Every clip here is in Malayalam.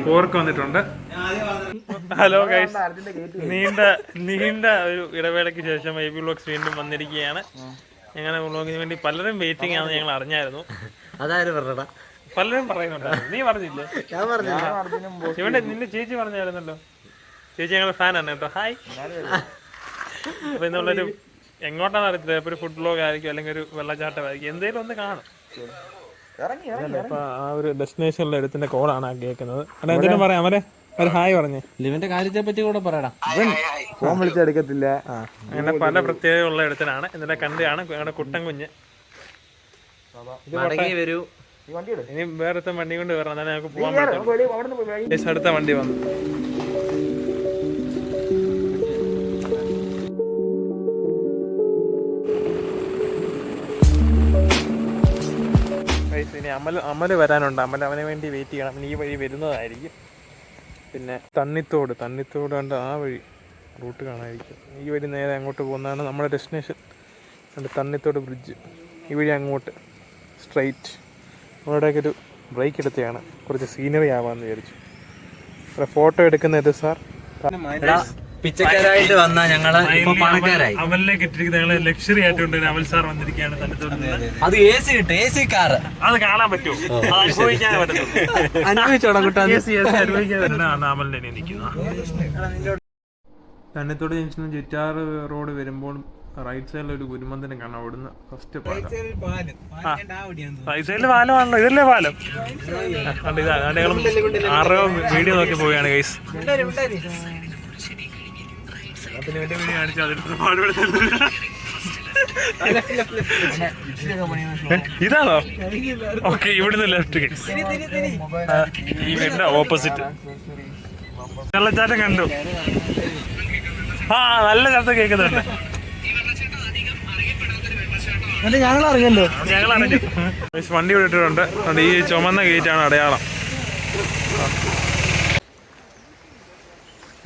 പോർക്ക് വന്നിട്ടുണ്ട്. ഹലോ ഗൈസ്, നീണ്ട ഒരു ഇടവേളയ്ക്ക് ശേഷം ഐ ബി വ്ലോഗ്സ് വീണ്ടും വന്നിരിക്കുകയാണ്. ഞങ്ങളുടെ വ്ലോഗിന് വേണ്ടി പലരും വെയിറ്റിംഗ് ആണെന്ന് ഞങ്ങൾ അറിഞ്ഞായിരുന്നു. അതായത് പറഞ്ഞടാ, പലരും പറയുന്നുണ്ടായിരുന്നു. നീ പറഞ്ഞില്ലേ? ഞാൻ പറഞ്ഞില്ല. ഇവിടെ നിന്റെ ചേച്ചി പറഞ്ഞായിരുന്നല്ലോ. ചേച്ചി ഞങ്ങളുടെ ഫാനാണ് കേട്ടോ. ഹായ്. അപ്പൊ ഇന്നുള്ളൊരു എങ്ങോട്ടാന്ന് അറിയത്തില്ല. ഇപ്പൊ ഒരു ഫുഡ് വ്ലോഗ് ആയിരിക്കും, അല്ലെങ്കിൽ ഒരു വെള്ളച്ചാട്ടമായിരിക്കും, എന്തെങ്കിലും ഒന്ന് കാണും. അപ്പൊ ആ ഒരു ഡെസ്റ്റിനേഷനിലെ എടുത്തിന്റെ കോളാണ് ആ കേൾക്കുന്നത്. എന്തെങ്കിലും പറയാം അവരെ ഒരു ഹായ് പറഞ്ഞേ. ലിവിന്റെ കാര്യത്തെ പറ്റി കൂടെ പറയടാ. ഫോൺ വിളിച്ചെടുക്കത്തില്ല. അങ്ങനെ പല പ്രത്യേകതയുള്ള ഇടത്തിനാണ് ഇന്നലെ കണ്ടാണ് ഞങ്ങളുടെ കുട്ടൻ കുഞ്ഞ്. വരൂ, ഇനി വേറത്തെ വണ്ടി കൊണ്ട് വരണം, എന്നാലും ഞങ്ങൾക്ക് പോകാൻ പറ്റും. അടുത്ത വണ്ടി വന്നു. ഇനി അമല് വരാനുണ്ട്. അവന് വേണ്ടി വെയിറ്റ് ചെയ്യണം. ഈ വഴി വരുന്നതായിരിക്കും. പിന്നെ തണ്ണിത്തോട് കണ്ട് ആ വഴി റൂട്ട് കാണാതിരിക്കും. ഈ വഴി നേരെ അങ്ങോട്ട് പോകുന്നതാണ് നമ്മുടെ ഡെസ്റ്റിനേഷൻ. തണ്ണിത്തോട് ബ്രിഡ്ജ്, ഈ വഴി അങ്ങോട്ട് സ്ട്രൈറ്റ്. അവിടേക്ക് ഒരു ബ്രേക്ക് എടുത്തതാണ്, കുറച്ച് സീനറി ആവാമെന്ന് വിചാരിച്ചു. ഫോട്ടോ എടുക്കുന്നത് സാർ പിച്ചക്കാരായിട്ട് വന്ന ഞങ്ങള് പണക്കാരായി. അവലിലേക്ക് ഇട്ടിരിക്കുന്ന ഞങ്ങള് ലക്ഷറി ആയിട്ടുണ്ട്. അവൽ സാർ വന്നിരിക്കുകയാണ്. അത് AC കിട്ടും, AC കാർ. അത് കാണാൻ പറ്റുമോ? അനുഭവിക്കാൻ പറ്റും. അമലിനെ നിൽക്കുന്ന തണ്ണിത്തോട് ജംഗ്ഷനിൽ ചിറ്റാർ റോഡ് വരുമ്പോൾ റൈറ്റ് സൈഡിൽ ഒരു ഗുരുമന്ദിരം കാണാം. അവിടുന്ന് ഫസ്റ്റ് പാലം. റൈറ്റ് സൈഡിൽ പാലമാണല്ലോ. ഇതല്ലേ പാലം? ആറോ വീഡിയോ നോക്കി പോവുകയാണ് ഗൈസ്. പിന്നെ എന്റെ വീഡിയോ കാണിച്ചു അതിന് പാടുപെടുത്തുന്നില്ല. ഇതാണോ? ഓക്കെ, ഇവിടുന്ന് ലെഫ്റ്റ് ഗൈസ്. ഈ വീടിന്റെ ഓപ്പോസിറ്റ് വെള്ളച്ചാട്ടം കണ്ടു. നല്ല ശബ്ദം കേൾക്കുന്നുണ്ട്. ഞങ്ങൾ അറിഞ്ഞല്ലോ. വണ്ടി വിട്ടിട്ടുണ്ട്. ഈ ചുമന്ന ഗേറ്റാണ് അടയാളം.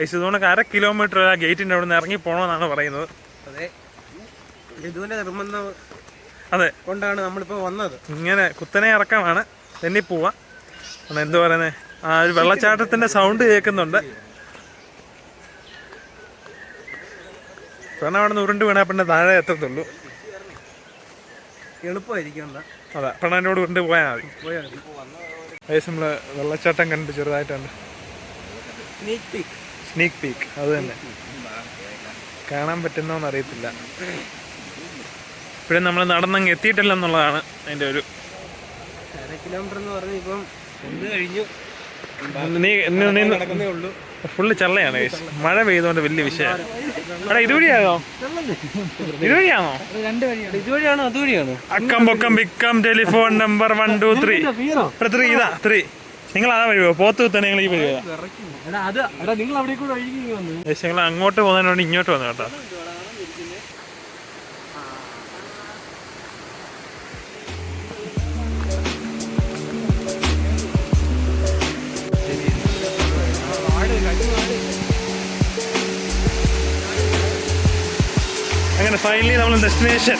ഇതുകൊണ്ട് 1/2 കിലോമീറ്റർ ആ ഗേറ്റിന്റെ അവിടെ നിന്ന് ഇറങ്ങി പോകണമെന്നാണ് പറയുന്നത്. അതെ, കൊണ്ടാണ് നമ്മളിപ്പോ വന്നത്. ഇങ്ങനെ കുത്തനെ ഇറക്കമാണ്. തെന്നി പോവാ. എന്തു പറയുന്നത്, ആ ഒരു വെള്ളച്ചാട്ടത്തിന്റെ സൗണ്ട് കേൾക്കുന്നുണ്ട്. കാരണം അവിടെ നിന്ന് ഉരുണ്ട് വീണാ പിന്നെ താഴെ എത്തത്തുള്ളൂ. എളുപ്പമായിരിക്കും. അതെ, പെണ്ണോട് ഉരുണ്ട് പോയാൽ മതി. നമ്മള് വെള്ളച്ചാട്ടം കണ്ട് ചെറുതായിട്ടുണ്ട്. സ്നീക്ക് പീക്ക്, അത് തന്നെ. കാണാൻ പറ്റുന്നോന്ന് അറിയത്തില്ല. ഇപ്പോഴും നമ്മൾ നടന്നങ്ങ് എത്തിയിട്ടില്ല എന്നുള്ളതാണ് അതിന്റെ ഒരു. 1/2 കിലോമീറ്റർ എന്ന് പറഞ്ഞ ഇപ്പം ഒന്ന് കഴിഞ്ഞു. ഫുള്ള് ചള്ളയാണ്. മഴ പെയ്തുകൊണ്ട് വലിയ വിഷയമാണ്. അവിടെ ഇതുവഴിയാണോ? ഇതുവഴിയാണോ? ഇതുവഴിയാണോ അതുവഴിയാണോ? അക്കം പൊക്കം വിക്കം ടെലിഫോൺ നമ്പർ 1 2 3 ഇതാ 3. നിങ്ങൾ ആ വഴി പോത്ത് തന്നെ നിങ്ങൾ ഈ വഴി. നിങ്ങൾ അങ്ങോട്ട് പോകുന്നതിനോട് ഇങ്ങോട്ട് വന്നു കേട്ടോ. അങ്ങനെ ഫൈനലി നമ്മൾ ഡെസ്റ്റിനേഷൻ.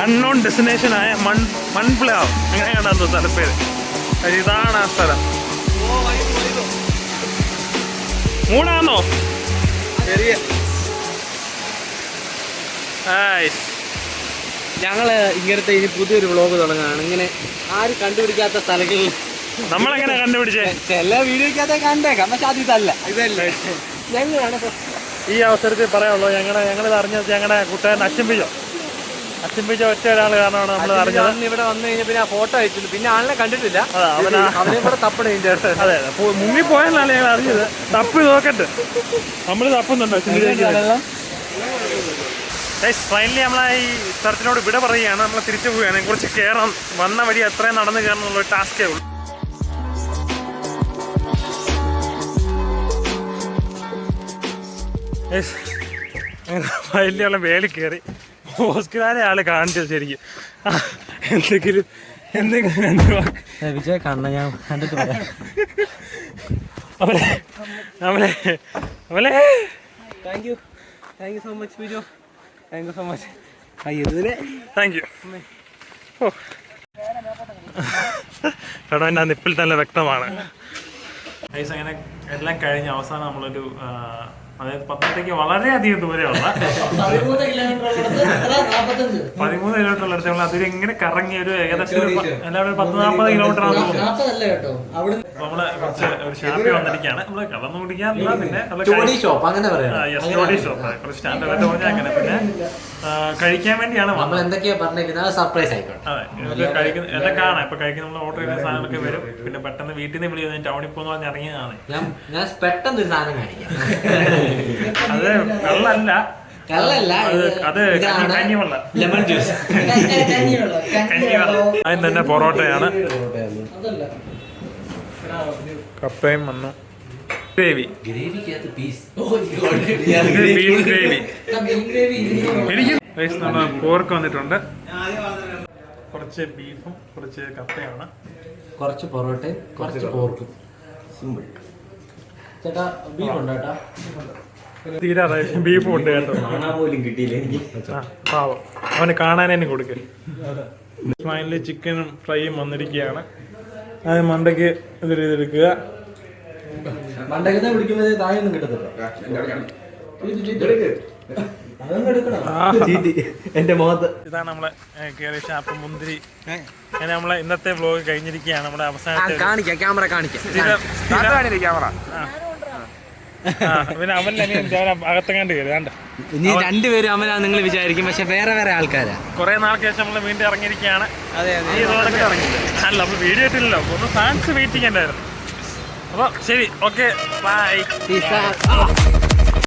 അൺനോൺ ഡെസ്റ്റിനേഷൻ ആയ മൺപ്ലാവ്, അങ്ങനെയാണ് അത് സ്ഥലപ്പേര്. ഇതാണ് ആ സ്ഥലം. 3 ഞങ്ങള് ഇങ്ങനത്തെ ഇനി പുതിയൊരു വ്ളോഗ് തുടങ്ങുകയാണ്. ഇങ്ങനെ ആരും കണ്ടുപിടിക്കാത്ത സ്ഥലങ്ങളിൽ നമ്മളെങ്ങനെ കണ്ടുപിടിച്ചേ? ചില വീഡിയോക്കകത്തെ കണ്ടേക്കാം, പക്ഷെ അത് ഇതല്ല. ഞങ്ങളാണ് ഈ അവസരത്തിൽ പറയാനുള്ളൂ. ഞങ്ങളിത് അറിഞ്ഞത് ഞങ്ങളുടെ കൂട്ടുകാരൻ അച്ഛൻപിച്ച ഒറ്റ ഒരാൾ കാരണമാണ് നമ്മൾ അറിഞ്ഞത്. ഇവിടെ വന്നു കഴിഞ്ഞാൽ പിന്നെ ആ ഫോട്ടോ അയച്ചില്ല, പിന്നെ ആളിനെ കണ്ടിട്ടില്ല. അവനെ കൂടെ തപ്പണ. അതെ, മുങ്ങിപ്പോയെന്നാണ് ഞങ്ങൾ അറിഞ്ഞത്. തപ്പ് നോക്കട്ടെ, നമ്മൾ തപ്പുന്നുണ്ടോ? ഫൈനലി നമ്മളെ ഈ സ്ഥലത്തിനോട് വിട പറയുകയാണ്. നമ്മൾ തിരിച്ചു പോവുകയാണ്. കുറച്ച് കയറാൻ വന്ന വഴി എത്രയും നടന്ന് കയറണം എന്നുള്ളൊരു ടാസ്കേ ഉള്ളൂ. ഫൈനലി നമ്മളെ വേലി കയറി. ഓസ്കറിനെ ആള് കാണിച്ചത് ശരിക്കും എന്തെങ്കിലും വിജയ് കാണണം, ഞാൻ കണ്ടിട്ട് പറയാം. അവലെ thank you. Thank you so much Biju. Thank you so much. Thank you. ഓ എടാ എൻ്റെ നിപ്പിൽ തന്നെ വ്യക്തമാണ്. ഗൈസ് അങ്ങനെ എല്ലാം കഴിഞ്ഞ് അവസാനം നമ്മളൊരു അതായത് പത്തനംതിട്ടയ്ക്ക് വളരെയധികം ദൂരെയുള്ള 13 കിലോമീറ്റർ അടുത്ത് അതിൽ എങ്ങനെ കറങ്ങി ഒരു ഏകദേശം എല്ലാവരും 10-40 കിലോമീറ്റർ ആണ് തോന്നുന്നു. നമ്മള് കുറച്ച് ഒരു ഷാപ്പിൽ വന്നിരിക്കുകയാണ്. നമ്മള് കടന്നു കുടിക്കാറില്ല, പിന്നെ ഷോപ്പ് അങ്ങനെ ഷോപ്പ് കുറച്ച് സ്റ്റാൻഡേർഡ് പറഞ്ഞാൽ അങ്ങനെ പിന്നെ കഴിക്കാൻ വേണ്ടിയാണ് നമ്മൾ എന്തൊക്കെയാ പറഞ്ഞിരിക്കുന്നത് സർപ്രൈസ് ആയിക്കോട്ടെ. അതെ കഴിക്കുന്ന എല്ലാം കാണാം. ഇപ്പൊ കഴിക്കുന്ന നമ്മൾ ഓർഡർ ചെയ്യുന്ന സാധനങ്ങളൊക്കെ വരും. പിന്നെ പെട്ടെന്ന് വീട്ടിൽ നിന്ന് വിളിക്കുന്നത് ടൗണിൽ പോകുന്ന പറഞ്ഞ് ഇറങ്ങിയതാണ്. ഞാൻ പെട്ടെന്ന് ഒരു സാധനം കാണിക്കാം. അത് വെള്ളമല്ല, അത് കഞ്ഞിവെള്ളം, ലെമൺ ജ്യൂസ്. അതിന് തന്നെ പൊറോട്ടയാണ്, കപ്പയും വന്നു, ഗ്രേവി, ബീഫ് ഗ്രേവി, പോർക്ക് വന്നിട്ടുണ്ട്, കുറച്ച് ബീഫും കുറച്ച് കപ്പയാണ്, കുറച്ച് പൊറോട്ടയും കുറച്ച് പോർക്കും. സിമ്പിൾ. ചേട്ടാ ബീഫ് ഉണ്ട് കേട്ടോ. തീരാറായി ബീഫ് ഉണ്ട് കേട്ടോ. പോലും കിട്ടിയില്ല എനിക്ക്. പാവം, അവന് കാണാൻ തന്നെ കൊടുക്കൽ. ഫൈനലി ചിക്കനും ഫ്രൈയും വന്നിരിക്കുകയാണ്. അത് മണ്ടയ്ക്ക് ഇതെടുക്കുക. മണ്ടയ്ക്ക് പിടിക്കുന്നത് താഴെയൊന്നും കിട്ടത്തില്ല. എന്റെ മുഖത്ത് ഇതാണ് നമ്മളെ കയറിയ ഷാപ്പ് മുന്തിരി. അങ്ങനെ നമ്മളെ ഇന്നത്തെ വ്ലോഗ് കഴിഞ്ഞിരിക്കുകയാണ്. നമ്മുടെ അവസാനത്തെ ക്യാമറ കാണിക്കാം. പിന്നെ അവൻ അകത്തെങ്ങാണ്ട് കയറി വേണ്ട. ഇനി രണ്ടുപേരും അവനാ നിങ്ങൾ വിചാരിക്കും, പക്ഷെ വേറെ വേറെ ആൾക്കാരാ. കുറെ നാൾക്ക് ശേഷം നമ്മൾ വീണ്ടും ഇറങ്ങിയിരിക്കുകയാണ്. അല്ല നമ്മൾ വീഡിയോ ഇട്ടില്ലല്ലോ, ഒന്ന് ഫാൻസ് വെയിറ്റിംഗ് ഉണ്ടായിരുന്നു. അപ്പോൾ ശരി, ഓക്കെ, ബൈ.